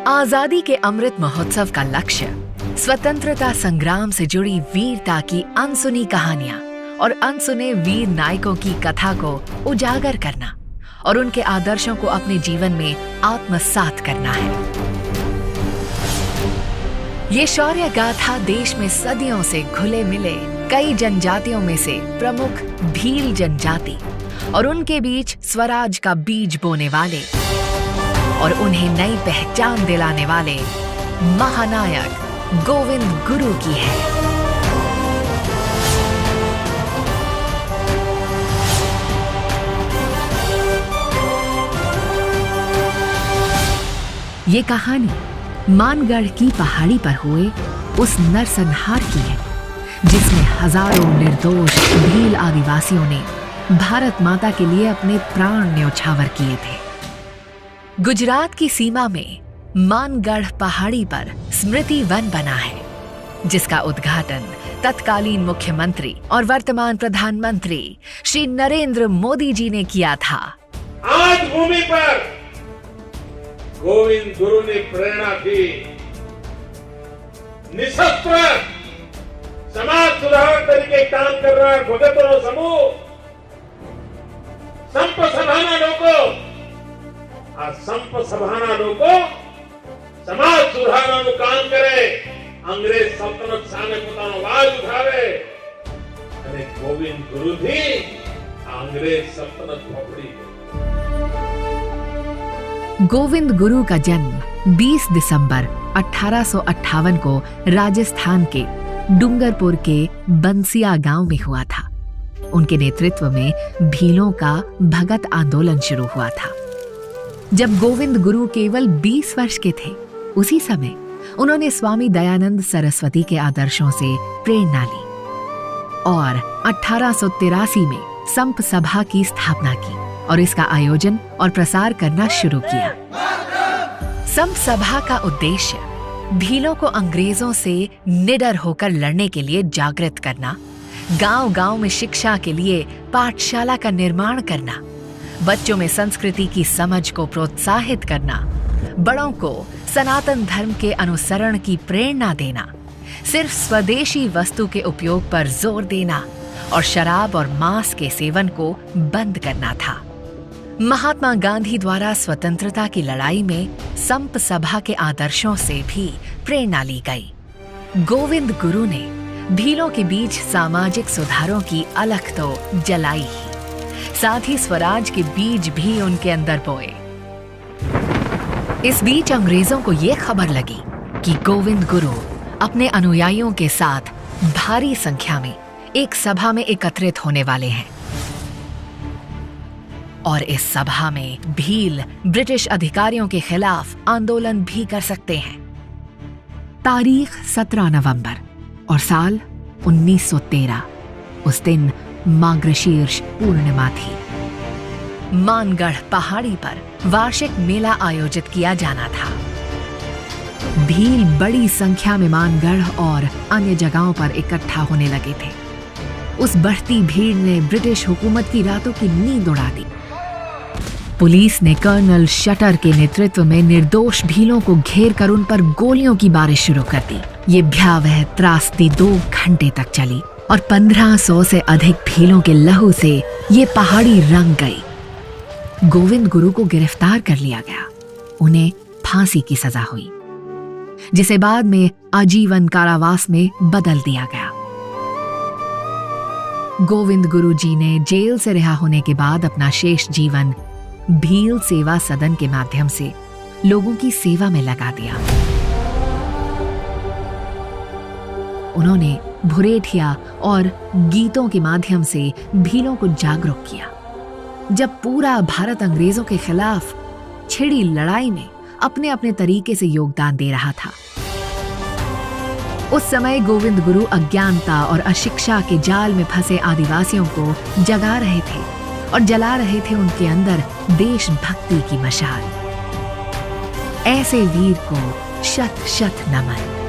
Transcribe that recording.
आजादी के अमृत महोत्सव का लक्ष्य स्वतंत्रता संग्राम से जुड़ी वीरता की अनसुनी कहानियां और अनसुने वीर नायकों की कथा को उजागर करना और उनके आदर्शों को अपने जीवन में आत्मसात करना है। ये शौर्य गाथा देश में सदियों से घुले मिले कई जनजातियों में से प्रमुख भील जनजाति और उनके बीच स्वराज का बीज बोने वाले और उन्हें नई पहचान दिलाने वाले महानायक गोविंद गुरु की है। ये कहानी मानगढ़ की पहाड़ी पर हुए उस नरसंहार की है जिसमें हजारों निर्दोष भील आदिवासियों ने भारत माता के लिए अपने प्राण न्योछावर किए थे। गुजरात की सीमा में मानगढ़ पहाड़ी पर स्मृति वन बना है जिसका उद्घाटन तत्कालीन मुख्यमंत्री और वर्तमान प्रधानमंत्री श्री नरेंद्र मोदी जी ने किया था। आज भूमि पर गोविंद गुरु ने प्रेरणा दी। निशस्त्र समाज सुधारक तरीके काम कर रहा है भगतों समूह संप सभाना लोगों संप सभाना लोगों समाज सुधारવાનું કામ કરે અંગ્રેજ સલ્તનત સામે પોતાનો અવાજ ઉઠાવે અને ગોવિંદ ગુરુથી અંગ્રેજ સલ્તનત ફફડી। गोविंद गुरु का जन्म 20 दिसंबर 1858 को राजस्थान के डूंगरपुर के बंसिया गांव में हुआ था। उनके नेतृत्व में भीलों का भगत आंदोलन शुरू हुआ था। जब गोविंद गुरु केवल 20 वर्ष के थे उसी समय उन्होंने स्वामी दयानंद सरस्वती के आदर्शों से प्रेरणा ली और 1883 में संप सभा की स्थापना की और इसका आयोजन और प्रसार करना शुरू किया। संप सभा का उद्देश्य भीलों को अंग्रेजों से निडर होकर लड़ने के लिए जागृत करना, गांव-गांव में शिक्षा के लिए पाठशाला का निर्माण करना, बच्चों में संस्कृति की समझ को प्रोत्साहित करना, बड़ों को सनातन धर्म के अनुसरण की प्रेरणा देना, सिर्फ स्वदेशी वस्तु के उपयोग पर जोर देना और शराब और मांस के सेवन को बंद करना था। महात्मा गांधी द्वारा स्वतंत्रता की लड़ाई में संप सभा के आदर्शों से भी प्रेरणा ली गई। गोविंद गुरु ने भीलों के बीच सामाजिक सुधारों की अलख तो जलाई ही, साथ ही स्वराज के बीज भी उनके अंदर बोए। इस बीच अंग्रेजों को यह खबर लगी कि गोविंद गुरु अपने अनुयायियों के साथ भारी संख्या में एक सभा में एकत्रित होने वाले हैं और इस सभा में भील ब्रिटिश अधिकारियों के खिलाफ आंदोलन भी कर सकते हैं। तारीख 17 नवंबर और साल 1913। उस दिन मार्गशीर्ष पूर्णिमा थी। मानगढ़ पहाड़ी पर वार्षिक मेला आयोजित किया जाना था। भील बड़ी संख्या में मानगढ़ और अन्य जगहों पर इकट्ठा होने लगे थे। उस बढ़ती भीड़ ने ब्रिटिश हुकूमत की रातों की नींद उड़ा दी। पुलिस ने कर्नल शटर के नेतृत्व में निर्दोष भीलों को घेर कर उन पर गोलियों की बारिश शुरू कर दी। ये भयावह त्रासदी 2 घंटे तक चली और 1500 से अधिक भीलों के लहू से ये पहाड़ी रंग गई। गोविंद गुरु को गिरफ्तार कर लिया गया। उन्हें फांसी की सजा हुई जिसे बाद में आजीवन कारावास में बदल दिया गया। गोविंद गुरु जी ने जेल से रिहा होने के बाद अपना शेष जीवन भील सेवा सदन के माध्यम से लोगों की सेवा में लगा दिया। उन्होंने भुरेठिया और गीतों के माध्यम से भीलों को जागरूक किया। जब पूरा भारत अंग्रेजों के खिलाफ छिड़ी लड़ाई में अपने अपने तरीके से योगदान दे रहा था, उस समय गोविंद गुरु अज्ञानता और अशिक्षा के जाल में फंसे आदिवासियों को जगा रहे थे और जला रहे थे उनके अंदर देशभक्ति की मशाल। ऐसे वीर को शत शत नमन।